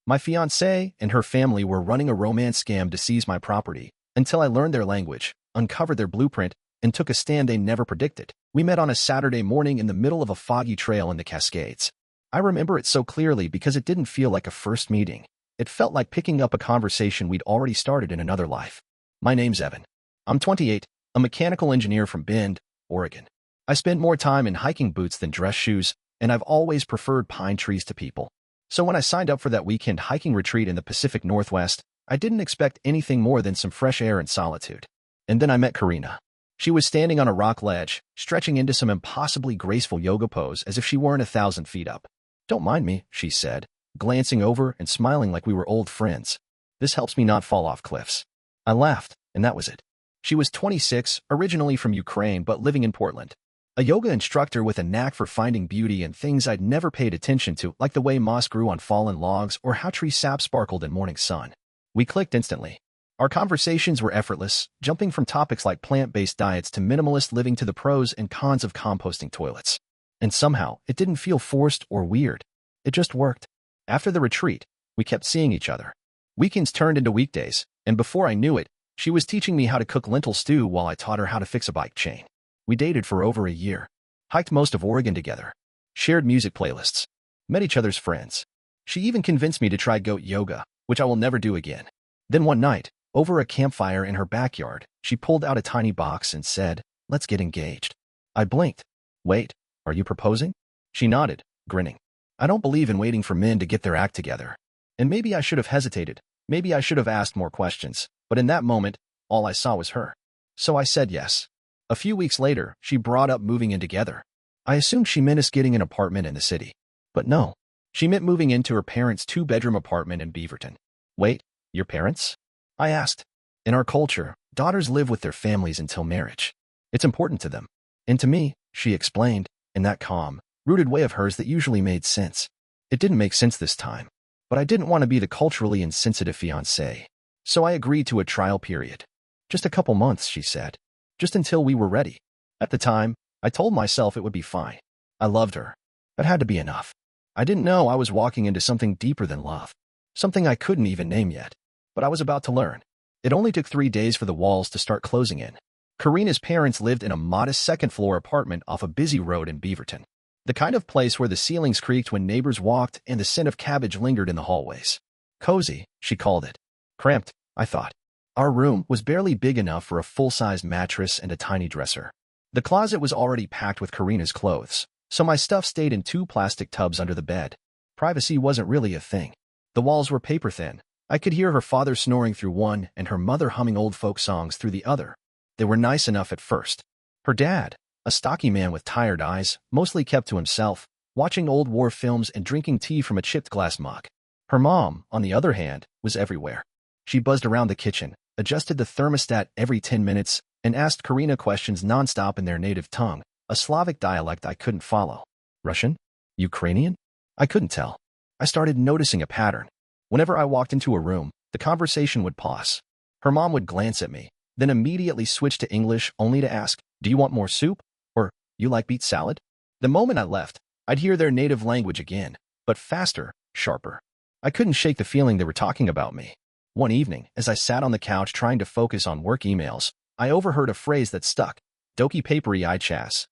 My fiancée and her family were running a romance scam to seize my property until I learned their language, uncovered their blueprint, and took a stand they never predicted. We met on a Saturday morning in the middle of a foggy trail in the Cascades. I remember it so clearly because it didn't feel like a first meeting. It felt like picking up a conversation we'd already started in another life. My name's Evan. I'm 28, a mechanical engineer from Bend, Oregon. I spent more time in hiking boots than dress shoes, and I've always preferred pine trees to people. So when I signed up for that weekend hiking retreat in the Pacific Northwest, I didn't expect anything more than some fresh air and solitude. And then I met Karina. She was standing on a rock ledge, stretching into some impossibly graceful yoga pose as if she weren't 1,000 feet up. "Don't mind me," she said, glancing over and smiling like we were old friends. "This helps me not fall off cliffs." I laughed, and that was it. She was 26, originally from Ukraine but living in Portland. A yoga instructor with a knack for finding beauty in things I'd never paid attention to, like the way moss grew on fallen logs or how tree sap sparkled in morning sun. We clicked instantly. Our conversations were effortless, jumping from topics like plant-based diets to minimalist living to the pros and cons of composting toilets. And somehow, it didn't feel forced or weird. It just worked. After the retreat, we kept seeing each other. Weekends turned into weekdays, and before I knew it, she was teaching me how to cook lentil stew while I taught her how to fix a bike chain. We dated for over a year, hiked most of Oregon together, shared music playlists, met each other's friends. She even convinced me to try goat yoga, which I will never do again. Then one night, over a campfire in her backyard, she pulled out a tiny box and said, "Let's get engaged." I blinked. "Wait, are you proposing?" She nodded, grinning. I don't believe in waiting for men to get their act together. And maybe I should have hesitated. Maybe I should have asked more questions. But in that moment, all I saw was her. So I said yes. A few weeks later, she brought up moving in together. I assumed she meant us getting an apartment in the city. But no. She meant moving into her parents' two-bedroom apartment in Beaverton. "Wait, your parents?" I asked. "In our culture, daughters live with their families until marriage. It's important to them. And to me," she explained, in that calm, rooted way of hers that usually made sense. It didn't make sense this time. But I didn't want to be the culturally insensitive fiancé. So I agreed to a trial period. "Just a couple months," she said. "Just until we were ready." At the time, I told myself it would be fine. I loved her. That had to be enough. I didn't know I was walking into something deeper than love. Something I couldn't even name yet. But I was about to learn. It only took 3 days for the walls to start closing in. Karina's parents lived in a modest second-floor apartment off a busy road in Beaverton. The kind of place where the ceilings creaked when neighbors walked and the scent of cabbage lingered in the hallways. Cozy, she called it. Cramped, I thought. Our room was barely big enough for a full-sized mattress and a tiny dresser. The closet was already packed with Karina's clothes, so my stuff stayed in 2 plastic tubs under the bed. Privacy wasn't really a thing. The walls were paper-thin. I could hear her father snoring through one and her mother humming old folk songs through the other. They were nice enough at first. Her dad, a stocky man with tired eyes, mostly kept to himself, watching old war films and drinking tea from a chipped glass mug. Her mom, on the other hand, was everywhere. She buzzed around the kitchen, adjusted the thermostat every 10 minutes, and asked Karina questions nonstop in their native tongue, a Slavic dialect I couldn't follow. Russian? Ukrainian? I couldn't tell. I started noticing a pattern. Whenever I walked into a room, the conversation would pause. Her mom would glance at me, then immediately switch to English only to ask, "Do you want more soup?" Or, "You like beet salad?" The moment I left, I'd hear their native language again, but faster, sharper. I couldn't shake the feeling they were talking about me. One evening, as I sat on the couch trying to focus on work emails, I overheard a phrase that stuck, "Doki papery I chas."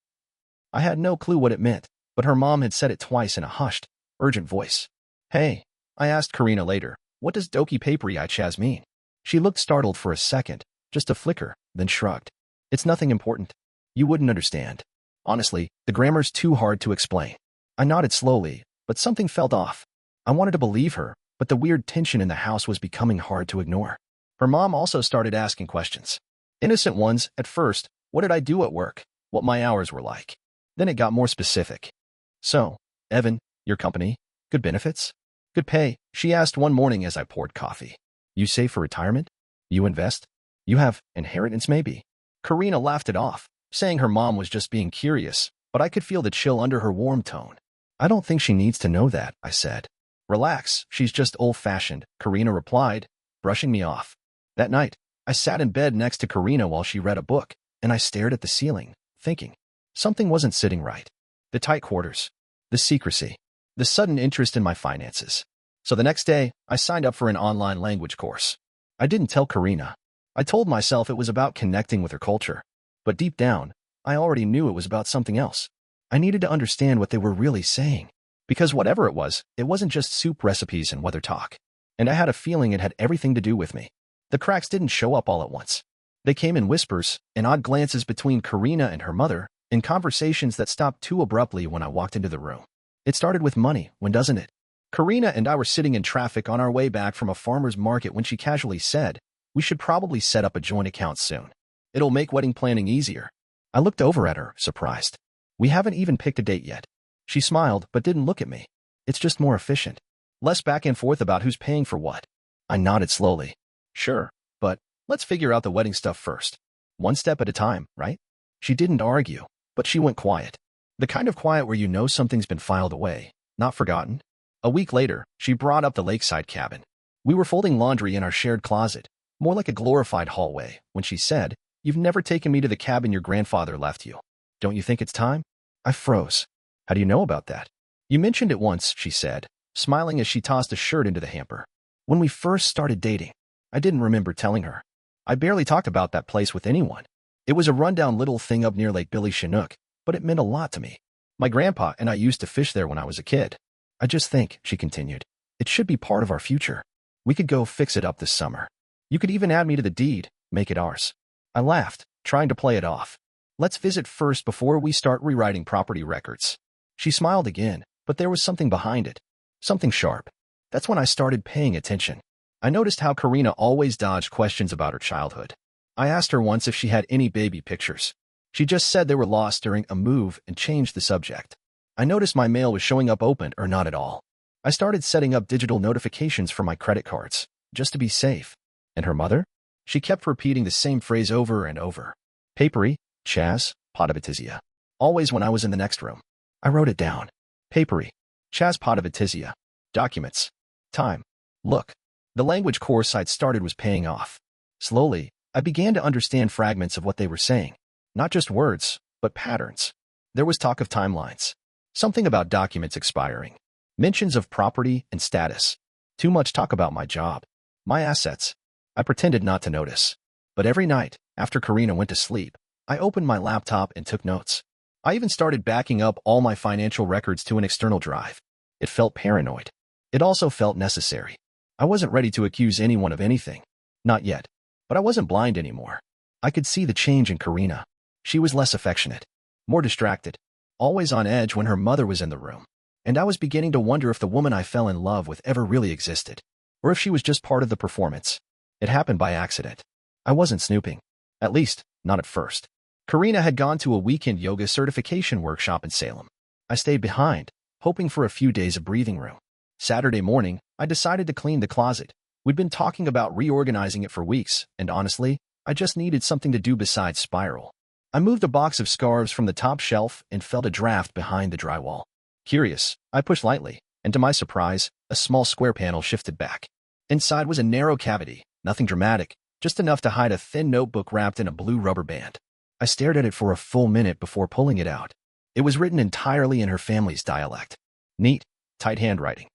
I had no clue what it meant, but her mom had said it twice in a hushed, urgent voice. "Hey," I asked Karina later, "what does doki papery I chas mean?" She looked startled for a second, just a flicker, then shrugged. "It's nothing important. You wouldn't understand. Honestly, the grammar's too hard to explain." I nodded slowly, but something felt off. I wanted to believe her, but the weird tension in the house was becoming hard to ignore. Her mom also started asking questions. Innocent ones, at first. What did I do at work? What my hours were like. Then it got more specific. "So, Evan, your company? Good benefits? Good pay?" she asked one morning as I poured coffee. "You save for retirement? You invest? You have inheritance maybe?" Karina laughed it off, saying her mom was just being curious, but I could feel the chill under her warm tone. "I don't think she needs to know that," I said. "Relax, she's just old-fashioned," Karina replied, brushing me off. That night, I sat in bed next to Karina while she read a book, and I stared at the ceiling, thinking. Something wasn't sitting right. The tight quarters, the secrecy, the sudden interest in my finances. So the next day, I signed up for an online language course. I didn't tell Karina. I told myself it was about connecting with her culture. But deep down, I already knew it was about something else. I needed to understand what they were really saying. Because whatever it wasn't just soup recipes and weather talk. And I had a feeling it had everything to do with me. The cracks didn't show up all at once. They came in whispers, in odd glances between Karina and her mother, in conversations that stopped too abruptly when I walked into the room. It started with money, when doesn't it? Karina and I were sitting in traffic on our way back from a farmer's market when she casually said, "We should probably set up a joint account soon. It'll make wedding planning easier." I looked over at her, surprised. "We haven't even picked a date yet." She smiled, but didn't look at me. "It's just more efficient. Less back and forth about who's paying for what." I nodded slowly. "Sure, but let's figure out the wedding stuff first. One step at a time, right?" She didn't argue, but she went quiet. The kind of quiet where you know something's been filed away, not forgotten. A week later, she brought up the lakeside cabin. We were folding laundry in our shared closet, more like a glorified hallway, when she said, "You've never taken me to the cabin your grandfather left you. Don't you think it's time?" I froze. "How do you know about that?" "You mentioned it once," she said, smiling as she tossed a shirt into the hamper. "When we first started dating." I didn't remember telling her. I barely talked about that place with anyone. It was a rundown little thing up near Lake Billy Chinook, but it meant a lot to me. My grandpa and I used to fish there when I was a kid. "I just think," she continued, "it should be part of our future. We could go fix it up this summer. You could even add me to the deed, make it ours." I laughed, trying to play it off. "Let's visit first before we start rewriting property records." She smiled again, but there was something behind it. Something sharp. That's when I started paying attention. I noticed how Karina always dodged questions about her childhood. I asked her once if she had any baby pictures. She just said they were lost during a move and changed the subject. I noticed my mail was showing up open or not at all. I started setting up digital notifications for my credit cards, just to be safe. And her mother? She kept repeating the same phrase over and over. "Papery, Chaz, Potavatizia." Always when I was in the next room. I wrote it down. Papery, Chaz Potavatizia. Documents. Time. Look. The language course I'd started was paying off. Slowly, I began to understand fragments of what they were saying. Not just words, but patterns. There was talk of timelines. Something about documents expiring. Mentions of property and status. Too much talk about my job. My assets. I pretended not to notice. But every night, after Karina went to sleep, I opened my laptop and took notes. I even started backing up all my financial records to an external drive. It felt paranoid. It also felt necessary. I wasn't ready to accuse anyone of anything. Not yet. But I wasn't blind anymore. I could see the change in Karina. She was less affectionate. More distracted. Always on edge when her mother was in the room. And I was beginning to wonder if the woman I fell in love with ever really existed. Or if she was just part of the performance. It happened by accident. I wasn't snooping. At least, not at first. Karina had gone to a weekend yoga certification workshop in Salem. I stayed behind, hoping for a few days of breathing room. Saturday morning, I decided to clean the closet. We'd been talking about reorganizing it for weeks, and honestly, I just needed something to do besides spiral. I moved a box of scarves from the top shelf and felt a draft behind the drywall. Curious, I pushed lightly, and to my surprise, a small square panel shifted back. Inside was a narrow cavity, nothing dramatic, just enough to hide a thin notebook wrapped in a blue rubber band. I stared at it for a full minute before pulling it out. It was written entirely in her family's dialect. Neat, tight handwriting.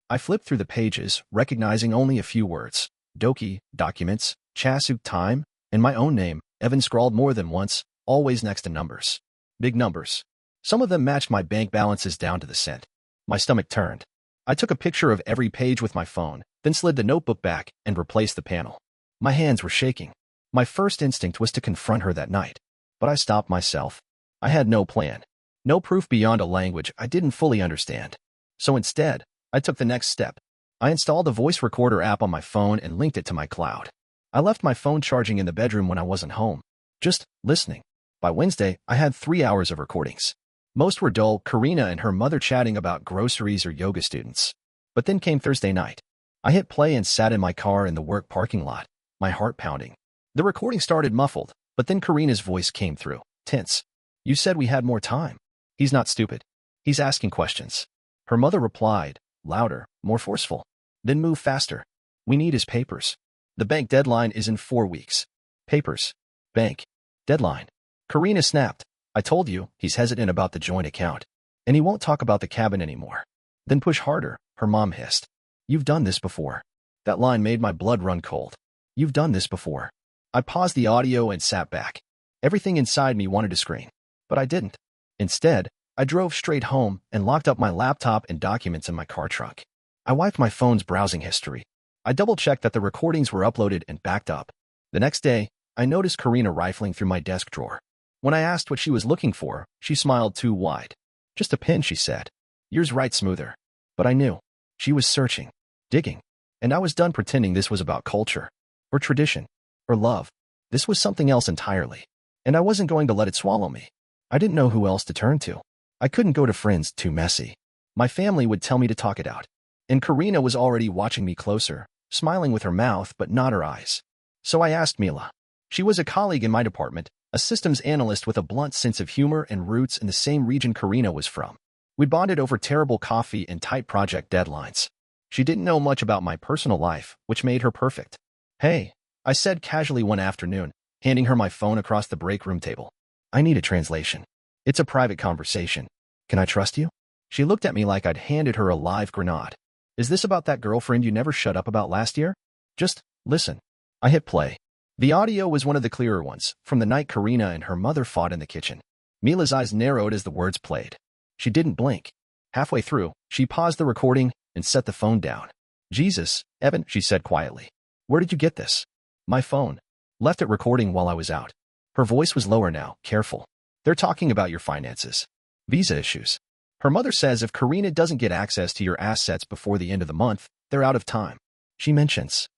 I flipped through the pages, recognizing only a few words. Doki, documents, Chasuk, time, and my own name, Evan, scrawled more than once, always next to numbers. Big numbers. Some of them matched my bank balances down to the cent. My stomach turned. I took a picture of every page with my phone, then slid the notebook back and replaced the panel. My hands were shaking. My first instinct was to confront her that night. But I stopped myself. I had no plan. No proof beyond a language I didn't fully understand. So instead, I took the next step. I installed a voice recorder app on my phone and linked it to my cloud. I left my phone charging in the bedroom when I wasn't home. Just listening. By Wednesday, I had 3 hours of recordings. Most were dull, Karina and her mother chatting about groceries or yoga students. But then came Thursday night. I hit play and sat in my car in the work parking lot, my heart pounding. The recording started muffled, but then Karina's voice came through, tense. "You said we had more time." "He's not stupid. He's asking questions." Her mother replied, louder, more forceful. "Then move faster. We need his papers. The bank deadline is in 4 weeks. Papers. Bank. Deadline." Karina snapped. "I told you, he's hesitant about the joint account. And he won't talk about the cabin anymore." "Then push harder," her mom hissed. You've done this before. That line made my blood run cold. You've done this before. I paused the audio and sat back. Everything inside me wanted to scream, but I didn't. Instead, I drove straight home and locked up my laptop and documents in my car trunk. I wiped my phone's browsing history. I double-checked that the recordings were uploaded and backed up. The next day, I noticed Karina rifling through my desk drawer. When I asked what she was looking for, she smiled too wide. Just a pin, she said. Yours right smoother. But I knew. She was searching, digging. And I was done pretending this was about culture, or tradition, or love. This was something else entirely. And I wasn't going to let it swallow me. I didn't know who else to turn to. I couldn't go to friends, too messy. My family would tell me to talk it out. And Karina was already watching me closer, smiling with her mouth but not her eyes. So I asked Mila. She was a colleague in my department, a systems analyst with a blunt sense of humor and roots in the same region Karina was from. We bonded over terrible coffee and tight project deadlines. She didn't know much about my personal life, which made her perfect. Hey, I said casually one afternoon, handing her my phone across the break room table. I need a translation. It's a private conversation. Can I trust you? She looked at me like I'd handed her a live grenade. Is this about that girlfriend you never shut up about last year? Just listen. I hit play. The audio was one of the clearer ones, from the night Karina and her mother fought in the kitchen. Mila's eyes narrowed as the words played. She didn't blink. Halfway through, she paused the recording and set the phone down. Jesus, Evan, she said quietly. Where did you get this? My phone. Left it recording while I was out. Her voice was lower now, careful. They're talking about your finances. Visa issues. Her mother says if Karina doesn't get access to your assets before the end of the month, they're out of time. She mentions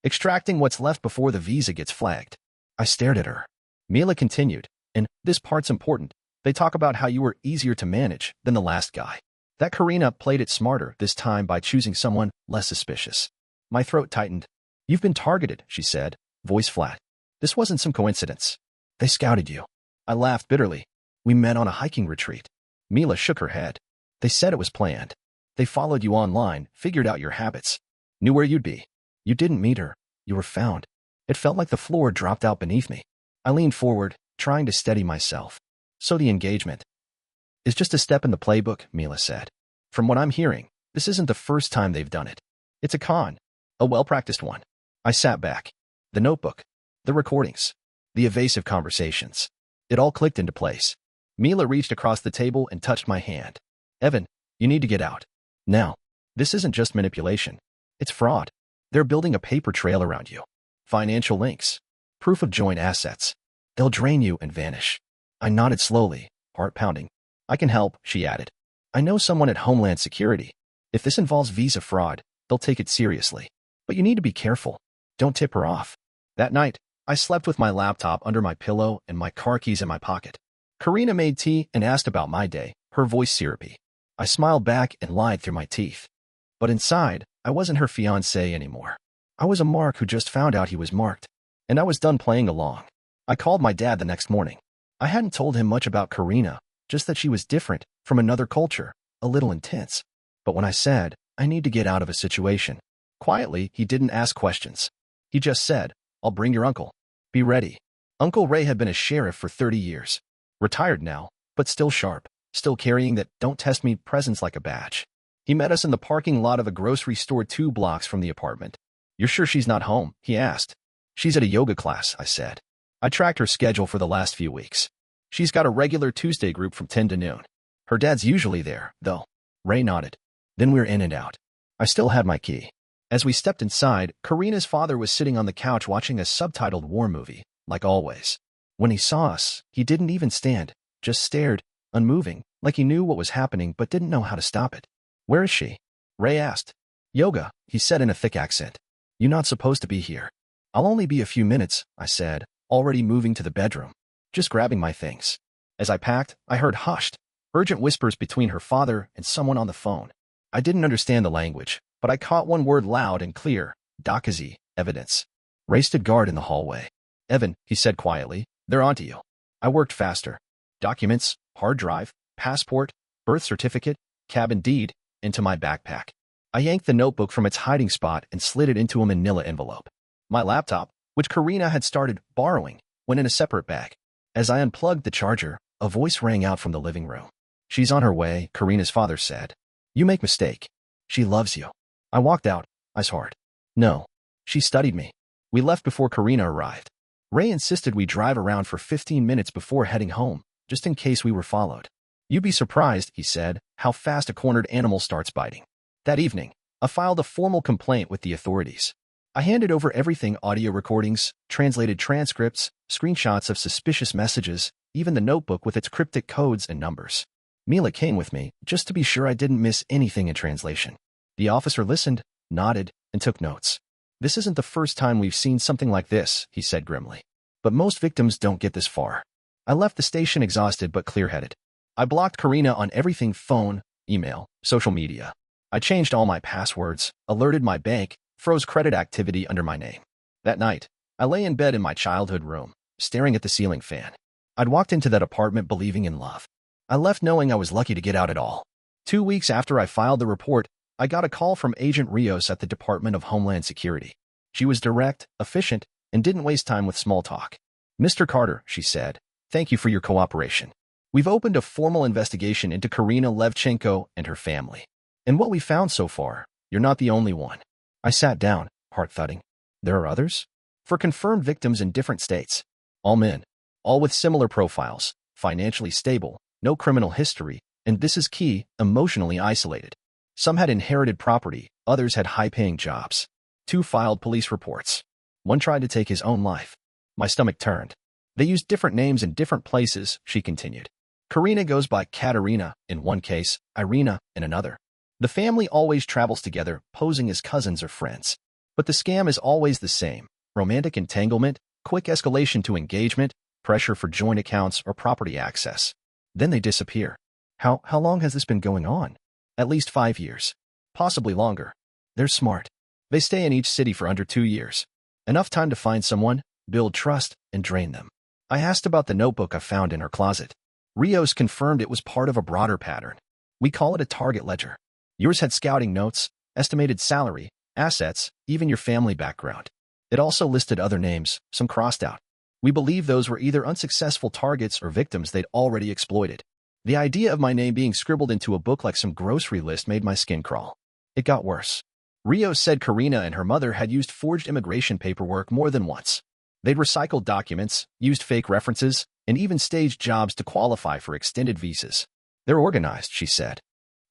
extracting what's left before the visa gets flagged. I stared at her. Mila continued, and this part's important. They talk about how you were easier to manage than the last guy. That Karina played it smarter this time by choosing someone less suspicious. My throat tightened. You've been targeted, she said, voice flat. This wasn't some coincidence. They scouted you. I laughed bitterly. We met on a hiking retreat. Mila shook her head. They said it was planned. They followed you online, figured out your habits, knew where you'd be. You didn't meet her. You were found. It felt like the floor dropped out beneath me. I leaned forward, trying to steady myself. So the engagement is just a step in the playbook, Mila said. From what I'm hearing, this isn't the first time they've done it. It's a con. A well-practiced one. I sat back. The notebook. The recordings. The evasive conversations. It all clicked into place. Mila reached across the table and touched my hand. Evan, you need to get out. Now. This isn't just manipulation. It's fraud. They're building a paper trail around you. Financial links. Proof of joint assets. They'll drain you and vanish. I nodded slowly, heart pounding. I can help, she added. I know someone at Homeland Security. If this involves visa fraud, they'll take it seriously. But you need to be careful. Don't tip her off. That night, I slept with my laptop under my pillow and my car keys in my pocket. Karina made tea and asked about my day, her voice syrupy. I smiled back and lied through my teeth. But inside, I wasn't her fiancé anymore. I was a mark who just found out he was marked. And I was done playing along. I called my dad the next morning. I hadn't told him much about Karina, just that she was different, from another culture, a little intense. But when I said, I need to get out of a situation, quietly, he didn't ask questions. He just said, I'll bring your uncle. Be ready. Uncle Ray had been a sheriff for 30 years. Retired now, but still sharp, still carrying that don't test me presence like a badge. He met us in the parking lot of a grocery store 2 blocks from the apartment. You're sure she's not home? He asked. She's at a yoga class, I said. I tracked her schedule for the last few weeks. She's got a regular Tuesday group from 10 to noon. Her dad's usually there, though. Ray nodded. Then we're in and out. I still had my key. As we stepped inside, Karina's father was sitting on the couch watching a subtitled war movie, like always. When he saw us, he didn't even stand, just stared, unmoving, like he knew what was happening but didn't know how to stop it. Where is she? Ray asked. Yoga, he said in a thick accent. You're not supposed to be here. I'll only be a few minutes, I said, already moving to the bedroom. Just grabbing my things. As I packed, I heard hushed, urgent whispers between her father and someone on the phone. I didn't understand the language, but I caught one word loud and clear, Dakazi, evidence. Ray stood guard in the hallway. Evan, he said quietly, they're onto you. I worked faster. Documents, hard drive, passport, birth certificate, cabin deed, into my backpack. I yanked the notebook from its hiding spot and slid it into a manila envelope. My laptop, which Karina had started borrowing, went in a separate bag. As I unplugged the charger, a voice rang out from the living room. She's on her way, Karina's father said. You make mistake. She loves you. I walked out, eyes hard. No. She studied me. We left before Karina arrived. Ray insisted we drive around for 15 minutes before heading home, just in case we were followed. You'd be surprised, he said, how fast a cornered animal starts biting. That evening, I filed a formal complaint with the authorities. I handed over everything: audio recordings, translated transcripts, screenshots of suspicious messages, even the notebook with its cryptic codes and numbers. Mila came with me, just to be sure I didn't miss anything in translation. The officer listened, nodded, and took notes. This isn't the first time we've seen something like this, he said grimly. But most victims don't get this far. I left the station exhausted but clear-headed. I blocked Karina on everything: phone, email, social media. I changed all my passwords, alerted my bank, froze credit activity under my name. That night, I lay in bed in my childhood room, staring at the ceiling fan. I'd walked into that apartment believing in love. I left knowing I was lucky to get out at all. 2 weeks after I filed the report, I got a call from Agent Rios at the Department of Homeland Security. She was direct, efficient, and didn't waste time with small talk. Mr. Carter, she said, thank you for your cooperation. We've opened a formal investigation into Karina Levchenko and her family. And what we found so far, you're not the only one. I sat down, heart thudding. There are others? For confirmed victims in different states. All men. All with similar profiles, financially stable, no criminal history, and this is key, emotionally isolated. Some had inherited property, others had high-paying jobs. 2 filed police reports. 1 tried to take his own life. My stomach turned. They used different names in different places, she continued. Karina goes by Katerina in one case, Irina in another. The family always travels together, posing as cousins or friends. But the scam is always the same: romantic entanglement, quick escalation to engagement, pressure for joint accounts or property access. Then they disappear. How long has this been going on? At least 5 years. Possibly longer. They're smart. They stay in each city for under 2 years. Enough time to find someone, build trust, and drain them. I asked about the notebook I found in her closet. Rios confirmed it was part of a broader pattern. We call it a target ledger. Yours had scouting notes, estimated salary, assets, even your family background. It also listed other names, some crossed out. We believe those were either unsuccessful targets or victims they'd already exploited. The idea of my name being scribbled into a book like some grocery list made my skin crawl. It got worse. Rios said Karina and her mother had used forged immigration paperwork more than once. They'd recycled documents, used fake references, and even staged jobs to qualify for extended visas. They're organized, she said.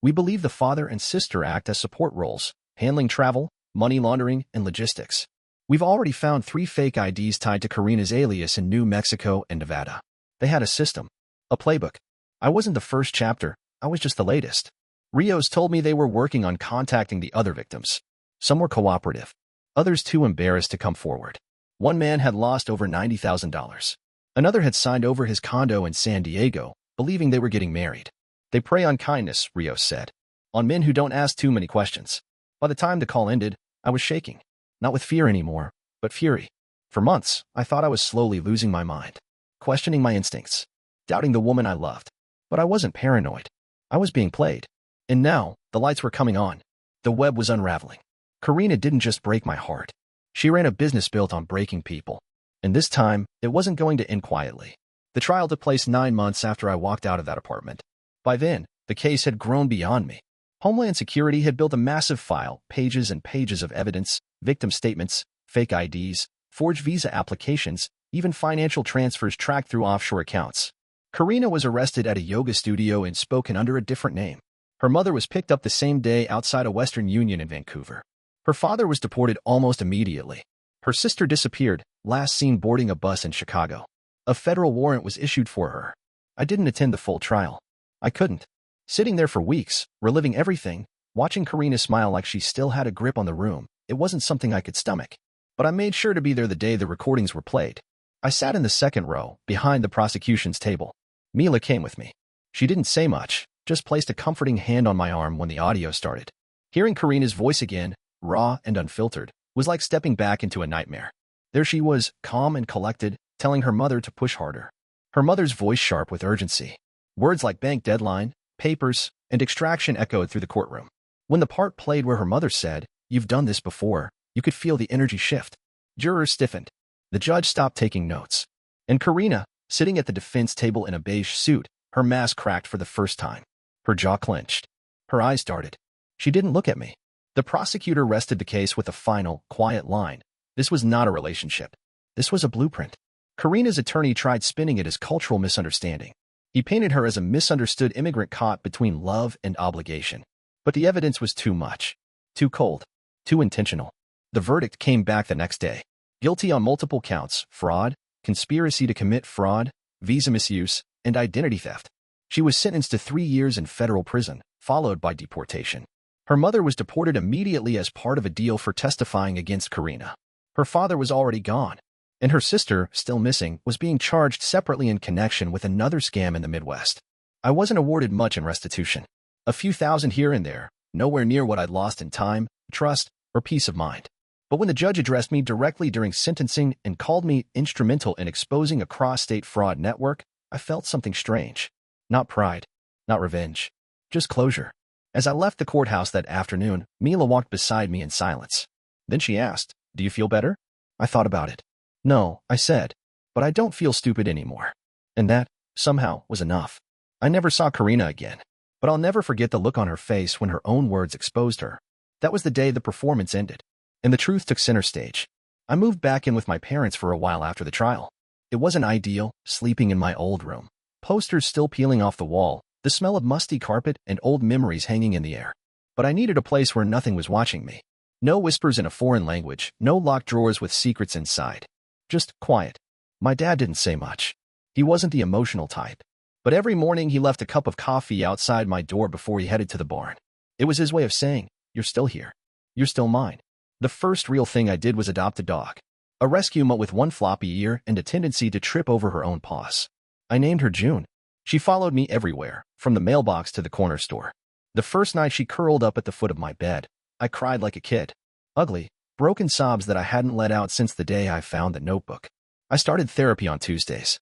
We believe the father and sister act as support roles, handling travel, money laundering, and logistics. We've already found 3 fake IDs tied to Karina's alias in New Mexico and Nevada. They had a system, a playbook. I wasn't the first chapter, I was just the latest. Rios told me they were working on contacting the other victims. Some were cooperative, others too embarrassed to come forward. One man had lost over $90,000. Another had signed over his condo in San Diego, believing they were getting married. They prey on kindness, Rios said, on men who don't ask too many questions. By the time the call ended, I was shaking, not with fear anymore, but fury. For months, I thought I was slowly losing my mind, questioning my instincts, doubting the woman I loved. But I wasn't paranoid. I was being played. And now, the lights were coming on. The web was unraveling. Karina didn't just break my heart. She ran a business built on breaking people. And this time, it wasn't going to end quietly. The trial took place 9 months after I walked out of that apartment. By then, the case had grown beyond me. Homeland Security had built a massive file, pages and pages of evidence, victim statements, fake IDs, forged visa applications, even financial transfers tracked through offshore accounts. Karina was arrested at a yoga studio in Spokane under a different name. Her mother was picked up the same day outside a Western Union in Vancouver. Her father was deported almost immediately. Her sister disappeared, last seen boarding a bus in Chicago. A federal warrant was issued for her. I didn't attend the full trial. I couldn't. Sitting there for weeks, reliving everything, watching Karina smile like she still had a grip on the room, it wasn't something I could stomach. But I made sure to be there the day the recordings were played. I sat in the second row, behind the prosecution's table. Mila came with me. She didn't say much, just placed a comforting hand on my arm when the audio started. Hearing Karina's voice again, raw and unfiltered, was like stepping back into a nightmare. There she was, calm and collected, telling her mother to push harder. Her mother's voice sharp with urgency. Words like bank deadline, papers, and extraction echoed through the courtroom. When the part played where her mother said, "You've done this before," you could feel the energy shift. Jurors stiffened. The judge stopped taking notes. And Karina, sitting at the defense table in a beige suit, her mask cracked for the first time. Her jaw clenched. Her eyes darted. She didn't look at me. The prosecutor rested the case with a final, quiet line. This was not a relationship. This was a blueprint. Karina's attorney tried spinning it as cultural misunderstanding. He painted her as a misunderstood immigrant caught between love and obligation. But the evidence was too much. Too cold. Too intentional. The verdict came back the next day. Guilty on multiple counts: fraud, conspiracy to commit fraud, visa misuse, and identity theft. She was sentenced to 3 years in federal prison, followed by deportation. Her mother was deported immediately as part of a deal for testifying against Karina. Her father was already gone, and her sister, still missing, was being charged separately in connection with another scam in the Midwest. I wasn't awarded much in restitution. A few thousand here and there, nowhere near what I'd lost in time, trust, or peace of mind. But when the judge addressed me directly during sentencing and called me instrumental in exposing a cross-state fraud network, I felt something strange. Not pride, not revenge, just closure. As I left the courthouse that afternoon, Mila walked beside me in silence. Then she asked, "Do you feel better?" I thought about it. "No," I said, "but I don't feel stupid anymore." And that, somehow, was enough. I never saw Karina again, but I'll never forget the look on her face when her own words exposed her. That was the day the performance ended, and the truth took center stage. I moved back in with my parents for a while after the trial. It wasn't ideal, sleeping in my old room. Posters still peeling off the wall, the smell of musty carpet, and old memories hanging in the air. But I needed a place where nothing was watching me. No whispers in a foreign language, no locked drawers with secrets inside. Just quiet. My dad didn't say much. He wasn't the emotional type. But every morning he left a cup of coffee outside my door before he headed to the barn. It was his way of saying, "You're still here. You're still mine." The first real thing I did was adopt a dog. A rescue mutt with one floppy ear and a tendency to trip over her own paws. I named her June. She followed me everywhere, from the mailbox to the corner store. The first night she curled up at the foot of my bed. I cried like a kid. Ugly, broken sobs that I hadn't let out since the day I found the notebook. I started therapy on Tuesdays.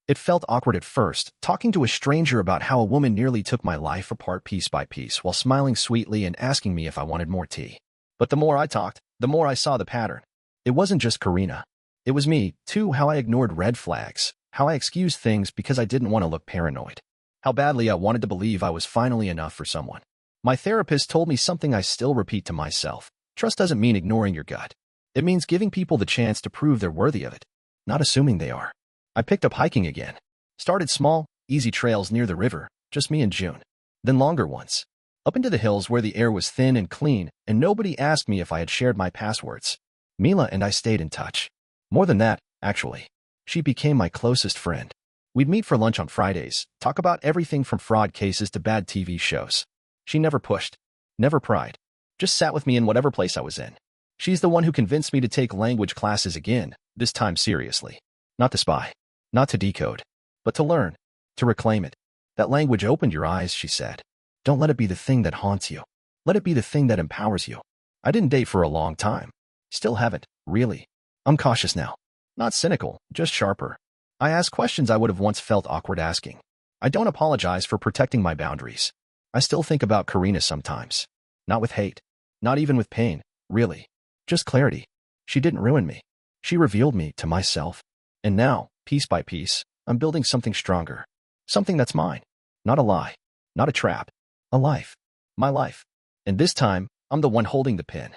It felt awkward at first, talking to a stranger about how a woman nearly took my life apart piece by piece while smiling sweetly and asking me if I wanted more tea. But the more I talked, the more I saw the pattern. It wasn't just Karina. It was me, too, how I ignored red flags, how I excused things because I didn't want to look paranoid, how badly I wanted to believe I was finally enough for someone. My therapist told me something I still repeat to myself. Trust doesn't mean ignoring your gut. It means giving people the chance to prove they're worthy of it, not assuming they are. I picked up hiking again. Started small, easy trails near the river, just me and June. Then longer ones. Up into the hills where the air was thin and clean, and nobody asked me if I had shared my passwords. Mila and I stayed in touch. More than that, actually. She became my closest friend. We'd meet for lunch on Fridays, talk about everything from fraud cases to bad TV shows. She never pushed, never pried, just sat with me in whatever place I was in. She's the one who convinced me to take language classes again, this time seriously. Not to spy, not to decode, but to learn, to reclaim it. That language opened your eyes, she said. Don't let it be the thing that haunts you. Let it be the thing that empowers you. I didn't date for a long time. Still haven't, really. I'm cautious now. Not cynical, just sharper. I ask questions I would have once felt awkward asking. I don't apologize for protecting my boundaries. I still think about Karina sometimes. Not with hate. Not even with pain, really. Just clarity. She didn't ruin me. She revealed me to myself. And now, piece by piece, I'm building something stronger. Something that's mine. Not a lie. Not a trap. A life. My life. And this time, I'm the one holding the pen.